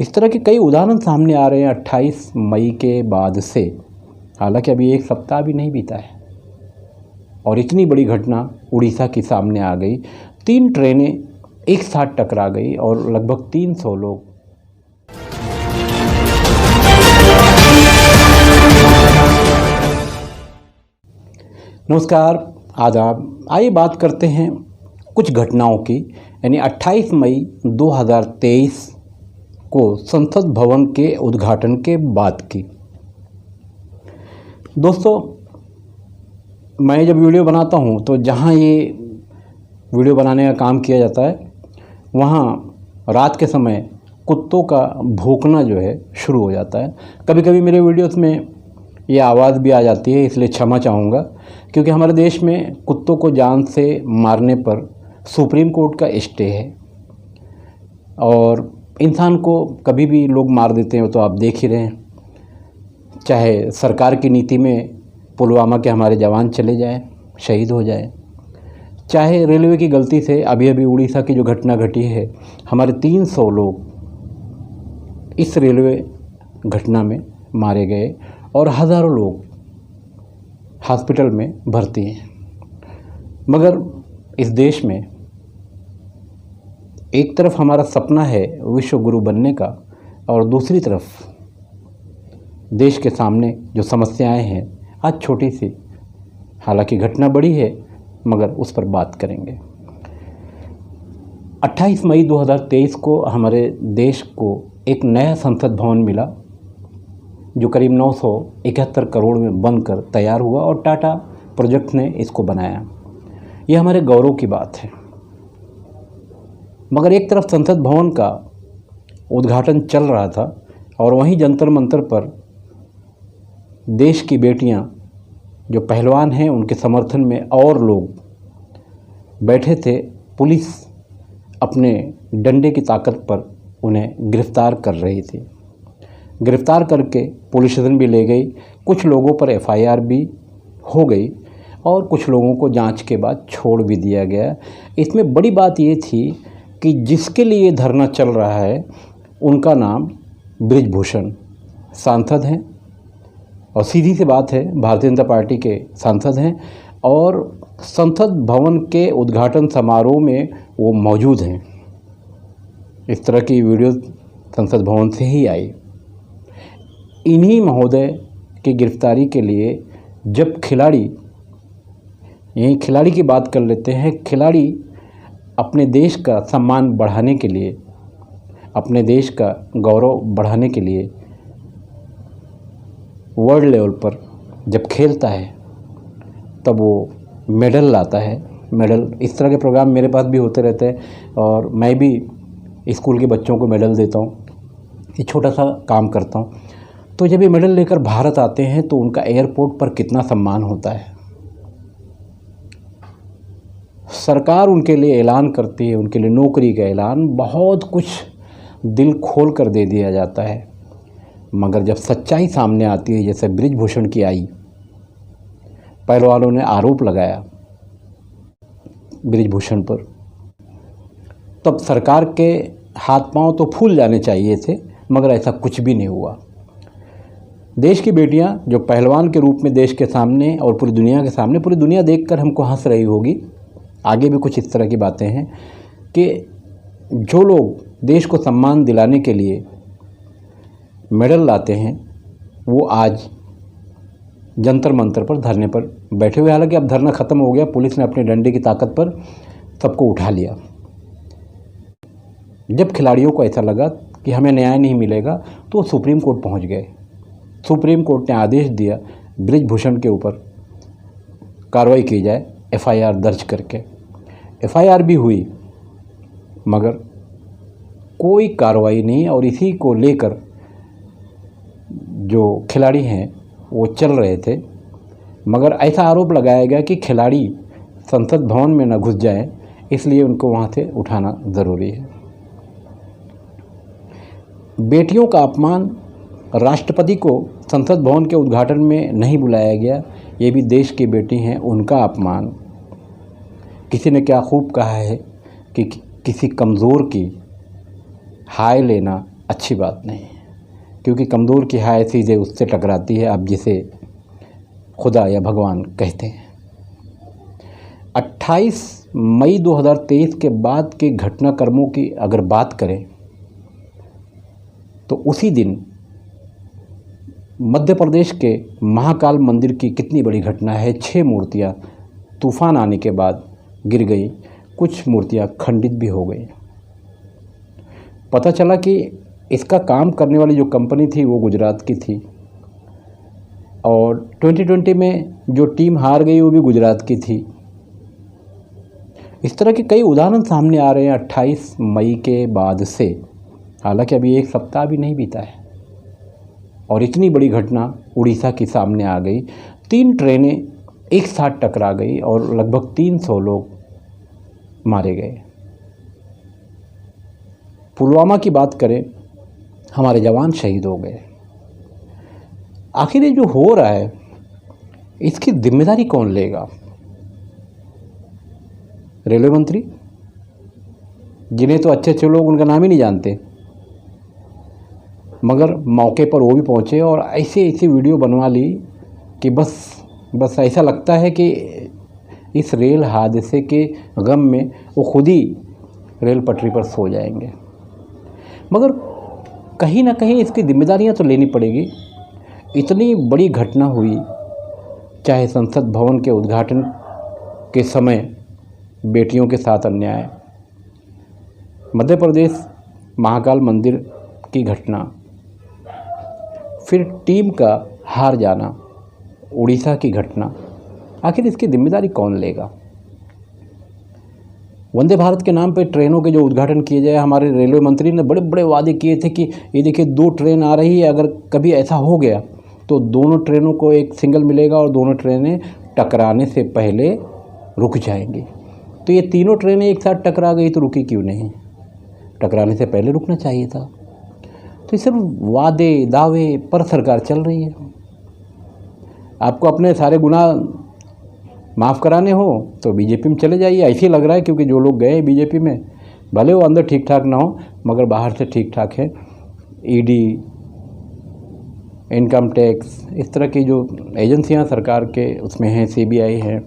इस तरह के कई उदाहरण सामने आ रहे हैं 28 मई के बाद से। हालांकि अभी एक सप्ताह भी नहीं बीता है और इतनी बड़ी घटना उड़ीसा की सामने आ गई। 3 ट्रेनें एक साथ टकरा गई और लगभग 300 लोग। नमस्कार, आदाब। आइए बात करते हैं कुछ घटनाओं की। यानी 28 मई 2023 को संसद भवन के उद्घाटन के बाद की। दोस्तों, मैं जब वीडियो बनाता हूं तो जहां ये वीडियो बनाने का काम किया जाता है वहां रात के समय कुत्तों का भौंकना जो है शुरू हो जाता है। कभी कभी मेरे वीडियोस में ये आवाज़ भी आ जाती है, इसलिए क्षमा चाहूँगा, क्योंकि हमारे देश में कुत्तों को जान से मारने पर सुप्रीम कोर्ट का स्टे है और इंसान को कभी भी लोग मार देते हैं, तो आप देख ही रहे हैं। चाहे सरकार की नीति में पुलवामा के हमारे जवान चले जाएं, शहीद हो जाएं, चाहे रेलवे की गलती से अभी अभी उड़ीसा की जो घटना घटी है, हमारे 300 लोग इस रेलवे घटना में मारे गए और हज़ारों लोग हॉस्पिटल में भर्ती हैं। मगर इस देश में एक तरफ हमारा सपना है विश्व गुरु बनने का और दूसरी तरफ देश के सामने जो समस्याएं हैं आज छोटी सी, हालांकि घटना बड़ी है मगर उस पर बात करेंगे। 28 मई 2023 को हमारे देश को एक नया संसद भवन मिला जो करीब 971 करोड़ में बनकर तैयार हुआ और टाटा प्रोजेक्ट ने इसको बनाया। ये हमारे गौरव की बात है। मगर एक तरफ संसद भवन का उद्घाटन चल रहा था और वहीं जंतर मंतर पर देश की बेटियां जो पहलवान हैं उनके समर्थन में और लोग बैठे थे। पुलिस अपने डंडे की ताकत पर उन्हें गिरफ्तार कर रही थी। गिरफ्तार करके पुलिस स्टेशन भी ले गई। कुछ लोगों पर एफआईआर भी हो गई और कुछ लोगों को जांच के बाद छोड़ भी दिया गया। इसमें बड़ी बात ये थी कि जिसके लिए धरना चल रहा है उनका नाम बृजभूषण सांसद हैं और सीधी सी बात है भारतीय जनता पार्टी के सांसद हैं और संसद भवन के उद्घाटन समारोह में वो मौजूद हैं। इस तरह की वीडियो संसद भवन से ही आई। इन्हीं महोदय की गिरफ्तारी के लिए जब यहीं खिलाड़ी की बात कर लेते हैं। खिलाड़ी अपने देश का सम्मान बढ़ाने के लिए, अपने देश का गौरव बढ़ाने के लिए वर्ल्ड लेवल पर जब खेलता है तब वो मेडल लाता है। मेडल, इस तरह के प्रोग्राम मेरे पास भी होते रहते हैं और मैं भी स्कूल के बच्चों को मेडल देता हूँ। ये छोटा सा काम करता हूँ। तो जब ये मेडल लेकर भारत आते हैं तो उनका एयरपोर्ट पर कितना सम्मान होता है। सरकार उनके लिए ऐलान करती है, उनके लिए नौकरी का ऐलान, बहुत कुछ दिल खोल कर दे दिया जाता है। मगर जब सच्चाई सामने आती है, जैसे बृजभूषण की आई, पहलवानों ने आरोप लगाया बृजभूषण पर, तब सरकार के हाथ पांव तो फूल जाने चाहिए थे, मगर ऐसा कुछ भी नहीं हुआ। देश की बेटियां जो पहलवान के रूप में देश के सामने और पूरी दुनिया के सामने, पूरी दुनिया देखकर हमको हंस रही होगी। आगे भी कुछ इस तरह की बातें हैं कि जो लोग देश को सम्मान दिलाने के लिए मेडल लाते हैं वो आज जंतर मंतर पर धरने पर बैठे हुए। हालांकि अब धरना ख़त्म हो गया, पुलिस ने अपने डंडे की ताकत पर सबको उठा लिया। जब खिलाड़ियों को ऐसा लगा कि हमें न्याय नहीं मिलेगा तो सुप्रीम कोर्ट पहुंच गए। सुप्रीम कोर्ट ने आदेश दिया बृजभूषण के ऊपर कार्रवाई की जाए, एफआईआर दर्ज करके। एफआईआर भी हुई मगर कोई कार्रवाई नहीं और इसी को लेकर जो खिलाड़ी हैं वो चल रहे थे। मगर ऐसा आरोप लगाया गया कि खिलाड़ी संसद भवन में न घुस जाएं, इसलिए उनको वहाँ से उठाना ज़रूरी है। बेटियों का अपमान, राष्ट्रपति को संसद भवन के उद्घाटन में नहीं बुलाया गया, ये भी देश की बेटी हैं, उनका अपमान। किसी ने क्या खूब कहा है कि किसी कमज़ोर की हाय लेना अच्छी बात नहीं है, क्योंकि कमज़ोर की हाय सीधे उससे टकराती है, आप जिसे खुदा या भगवान कहते हैं। 28 मई 2023 के बाद के घटनाक्रमों की अगर बात करें तो उसी दिन मध्य प्रदेश के महाकाल मंदिर की कितनी बड़ी घटना है। 6 मूर्तियां तूफान आने के बाद गिर गई, कुछ मूर्तियां खंडित भी हो गई। पता चला कि इसका काम करने वाली जो कंपनी थी वो गुजरात की थी, और 2020 में जो टीम हार गई वो भी गुजरात की थी। इस तरह के कई उदाहरण सामने आ रहे हैं 28 मई के बाद से। हालांकि अभी एक सप्ताह भी नहीं बीता है और इतनी बड़ी घटना उड़ीसा की सामने आ गई। 3 ट्रेनें एक साथ टकरा गई और लगभग 300 लोग मारे गए। पुलवामा की बात करें, हमारे जवान शहीद हो गए। आखिर ये जो हो रहा है इसकी जिम्मेदारी कौन लेगा? रेलवे मंत्री, जिन्हें तो अच्छे अच्छे लोग उनका नाम ही नहीं जानते, मगर मौके पर वो भी पहुंचे और ऐसे ऐसी वीडियो बनवा ली कि बस ऐसा लगता है कि इस रेल हादसे के गम में वो खुद ही रेल पटरी पर सो जाएंगे। मगर कहीं ना कहीं इसकी जिम्मेदारियां तो लेनी पड़ेगी। इतनी बड़ी घटना हुई, चाहे संसद भवन के उद्घाटन के समय बेटियों के साथ अन्याय, मध्य प्रदेश महाकाल मंदिर की घटना, फिर टीम का हार जाना, उड़ीसा की घटना, आखिर इसकी जिम्मेदारी कौन लेगा? वंदे भारत के नाम पे ट्रेनों के जो उद्घाटन किए जाए, हमारे रेलवे मंत्री ने बड़े बड़े वादे किए थे कि ये देखिए 2 ट्रेन आ रही है, अगर कभी ऐसा हो गया तो दोनों ट्रेनों को एक सिंगल मिलेगा और दोनों ट्रेनें टकराने से पहले रुक जाएंगी। तो ये तीनों ट्रेनें एक साथ टकरा गई तो रुकी क्यों नहीं? टकराने से पहले रुकना चाहिए था। तो ये सिर्फ वादे दावे पर सरकार चल रही है। आपको अपने सारे गुनाह माफ़ कराने हो तो बीजेपी में चले जाइए। ऐसे ही लग रहा है, क्योंकि जो लोग गए बीजेपी में, भले वो अंदर ठीक ठाक ना हो मगर बाहर से ठीक ठाक है। ईडी, इनकम टैक्स, इस तरह की जो एजेंसियां सरकार के उसमें हैं, सीबीआई है,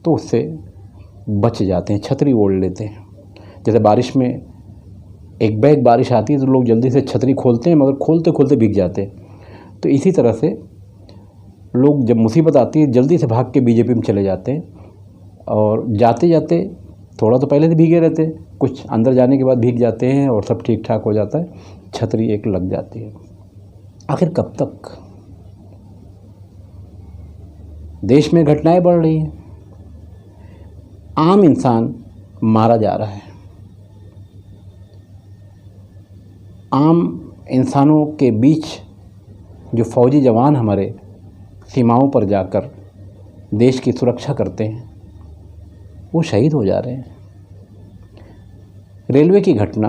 तो उससे बच जाते हैं, छतरी ओढ़ लेते हैं। जैसे बारिश में एक बैग बारिश आती है तो लोग जल्दी से छतरी खोलते हैं, मगर खोलते खोलते भीग जाते हैं। तो इसी तरह से लोग जब मुसीबत आती है जल्दी से भाग के बीजेपी में चले जाते हैं, और जाते जाते थोड़ा तो पहले से भीगे रहते हैं, कुछ अंदर जाने के बाद भीग जाते हैं और सब ठीक ठाक हो जाता है, छतरी एक लग जाती है। आखिर कब तक? देश में घटनाएं बढ़ रही हैं, आम इंसान मारा जा रहा है। आम इंसानों के बीच जो फौजी जवान हमारे सीमाओं पर जाकर देश की सुरक्षा करते हैं वो शहीद हो जा रहे हैं। रेलवे की घटना,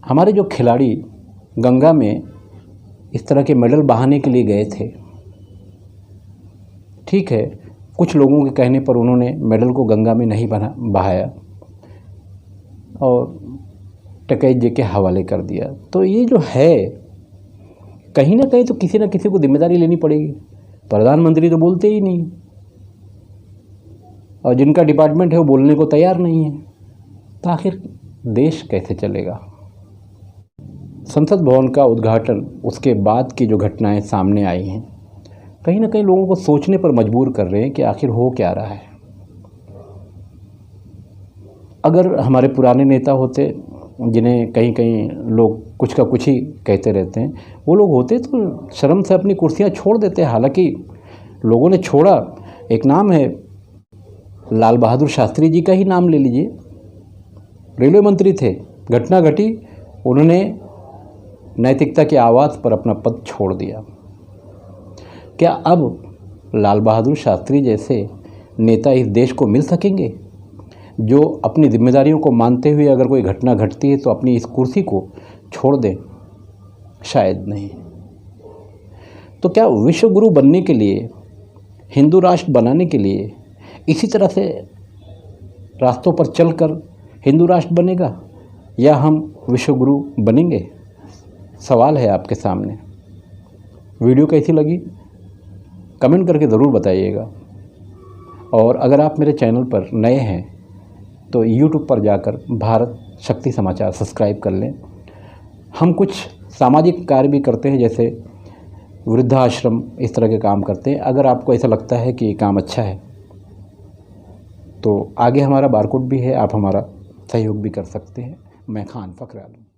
हमारे जो खिलाड़ी गंगा में इस तरह के मेडल बहाने के लिए गए थे, ठीक है, कुछ लोगों के कहने पर उन्होंने मेडल को गंगा में नहीं बहाया और टकैत जी के हवाले कर दिया। तो ये जो है, कहीं ना कहीं तो किसी न किसी को जिम्मेदारी लेनी पड़ेगी। प्रधानमंत्री तो बोलते ही नहीं, और जिनका डिपार्टमेंट है वो बोलने को तैयार नहीं है। तो आखिर देश कैसे चलेगा? संसद भवन का उद्घाटन, उसके बाद की जो घटनाएं सामने आई हैं, कहीं ना कहीं लोगों को सोचने पर मजबूर कर रहे हैं कि आखिर हो क्या रहा है। अगर हमारे पुराने नेता होते, जिन्हें कहीं कहीं लोग कुछ का कुछ ही कहते रहते हैं, वो लोग होते तो शर्म से अपनी कुर्सियां छोड़ देते। हालांकि लोगों ने छोड़ा, एक नाम है लाल बहादुर शास्त्री जी का ही नाम ले लीजिए, रेलवे मंत्री थे, घटना घटी, उन्होंने नैतिकता के आवाज़ पर अपना पद छोड़ दिया। क्या अब लाल बहादुर शास्त्री जैसे नेता इस देश को मिल सकेंगे, जो अपनी जिम्मेदारियों को मानते हुए अगर कोई घटना घटती है तो अपनी इस कुर्सी को छोड़ दें? शायद नहीं। तो क्या विश्व गुरु बनने के लिए, हिंदू राष्ट्र बनाने के लिए इसी तरह से रास्तों पर चलकर हिंदू राष्ट्र बनेगा, या हम विश्वगुरु बनेंगे? सवाल है आपके सामने। वीडियो कैसी लगी कमेंट करके ज़रूर बताइएगा। और अगर आप मेरे चैनल पर नए हैं तो यूट्यूब पर जाकर भारत शक्ति समाचार सब्सक्राइब कर लें। हम कुछ सामाजिक कार्य भी करते हैं, जैसे वृद्धाश्रम, इस तरह के काम करते हैं। अगर आपको ऐसा लगता है कि ये काम अच्छा है तो आगे हमारा बारकोड भी है, आप हमारा सहयोग भी कर सकते हैं। मैं खान फ़खर आलम।